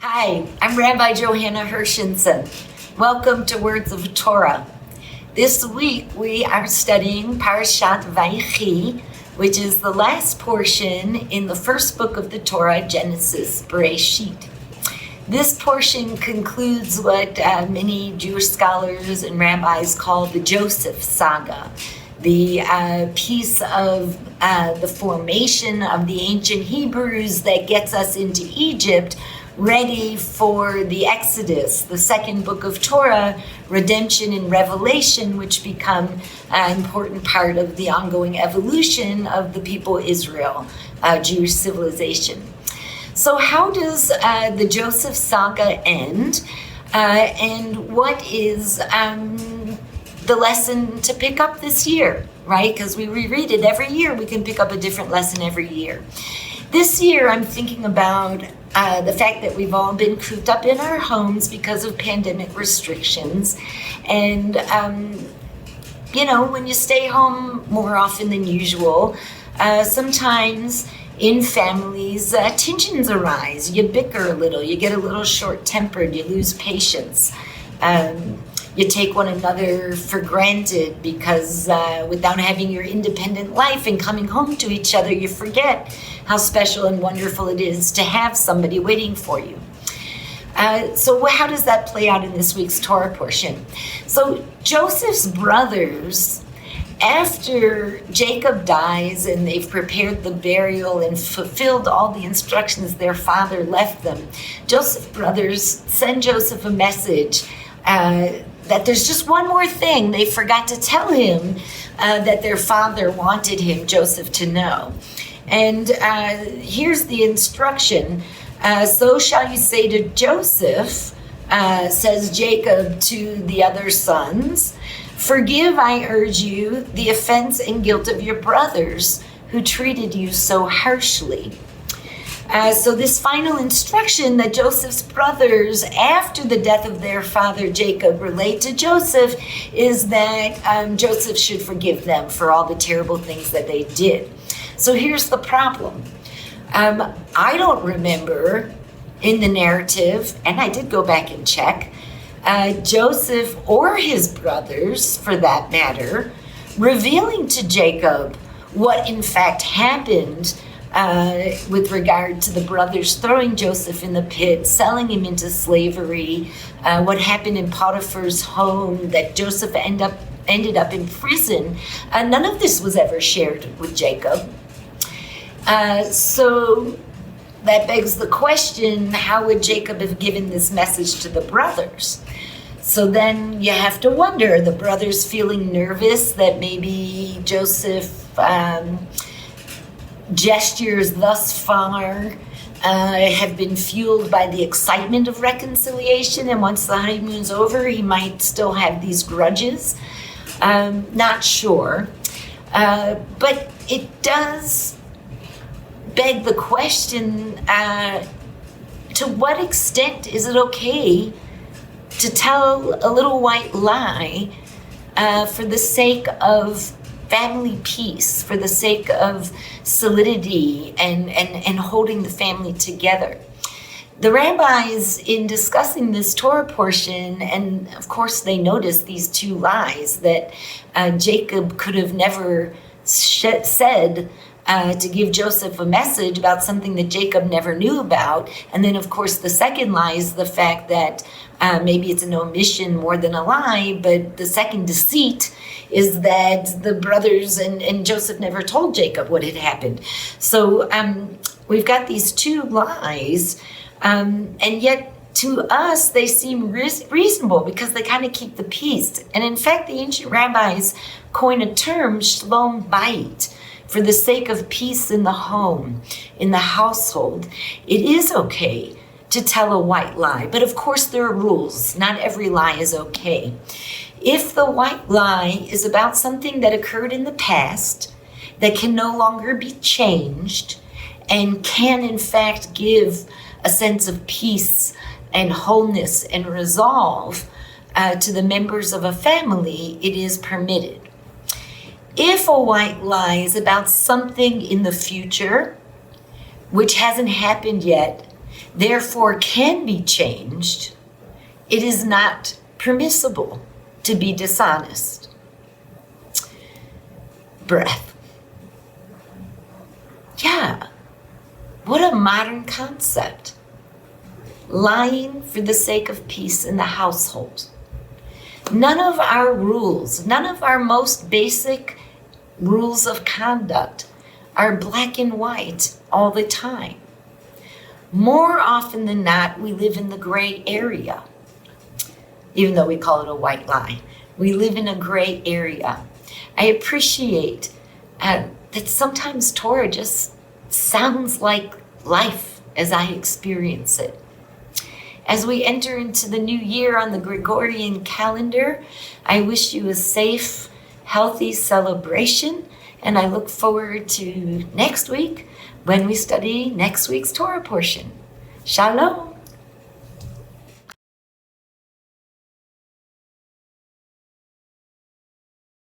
Hi, I'm Rabbi Johanna Hershenson. Welcome to Words of Torah. This week we are studying Parastatal Vayechi, which is the last portion in the first book of the Torah, Genesis, Bereshit. This portion concludes what many Jewish scholars and rabbis call the Joseph saga, the piece of the formation of the ancient Hebrews that gets us into Egypt, ready for the Exodus, the second book of Torah, redemption and revelation, which become an important part of the ongoing evolution of the people Israel, Jewish civilization. So how does the Joseph saga end? And what is the lesson to pick up this year, right? Because we reread it every year. We can pick up a different lesson every year. This year, I'm thinking about the fact that we've all been cooped up in our homes because of pandemic restrictions. And, when you stay home more often than usual, sometimes in families, tensions arise. You bicker a little, you get a little short-tempered, you lose patience. You take one another for granted because without having your independent life and coming home to each other, you forget how special and wonderful it is to have somebody waiting for you. So how does that play out in this week's Torah portion? So Joseph's brothers, after Jacob dies and they've prepared the burial and fulfilled all the instructions their father left them, Joseph's brothers send Joseph a message that there's just one more thing they forgot to tell him that their father wanted him, Joseph, to know. And here's the instruction. So shall you say to Joseph, says Jacob to the other sons, forgive, I urge you, the offense and guilt of your brothers who treated you so harshly. So this final instruction that Joseph's brothers, after the death of their father Jacob, relate to Joseph is that Joseph should forgive them for all the terrible things that they did. So here's the problem. I don't remember in the narrative, and I did go back and check, Joseph or his brothers, for that matter, revealing to Jacob what in fact happened with regard to the brothers throwing Joseph in the pit, selling him into slavery, what happened in Potiphar's home, that Joseph ended up in prison. None of this was ever shared with Jacob. So that begs the question, how would Jacob have given this message to the brothers? So then you have to wonder, the brothers feeling nervous that maybe Joseph gestures thus far have been fueled by the excitement of reconciliation, and once the honeymoon's over, he might still have these grudges. Not sure. But it does beg the question, to what extent is it okay to tell a little white lie for the sake of family peace, for the sake of solidity and holding the family together? The rabbis, in discussing this Torah portion, and of course they noticed these two lies that Jacob could have never said to give Joseph a message about something that Jacob never knew about. And then, of course, the second lie is the fact that maybe it's an omission more than a lie, but the second deceit is that the brothers and Joseph never told Jacob what had happened. So we've got these two lies, and yet to us they seem reasonable because they kind of keep the peace. And in fact, the ancient rabbis coin a term, shalom bayit, for the sake of peace in the home, in the household. It is okay to tell a white lie, but of course there are rules. Not every lie is okay. If the white lie is about something that occurred in the past that can no longer be changed and can in fact give a sense of peace and wholeness and resolve to the members of a family, it is permitted. If a white lie is about something in the future which hasn't happened yet, therefore can be changed, it is not permissible to be dishonest. Breath. Yeah, what a modern concept. Lying for the sake of peace in the household. None of our rules, none of our most basic rules of conduct are black and white all the time. More often than not, we live in the gray area, even though we call it a white lie. We live in a gray area. I appreciate that sometimes Torah just sounds like life as I experience it. As we enter into the new year on the Gregorian calendar, I wish you a safe, healthy celebration, and I look forward to next week when we study next week's Torah portion. Shalom.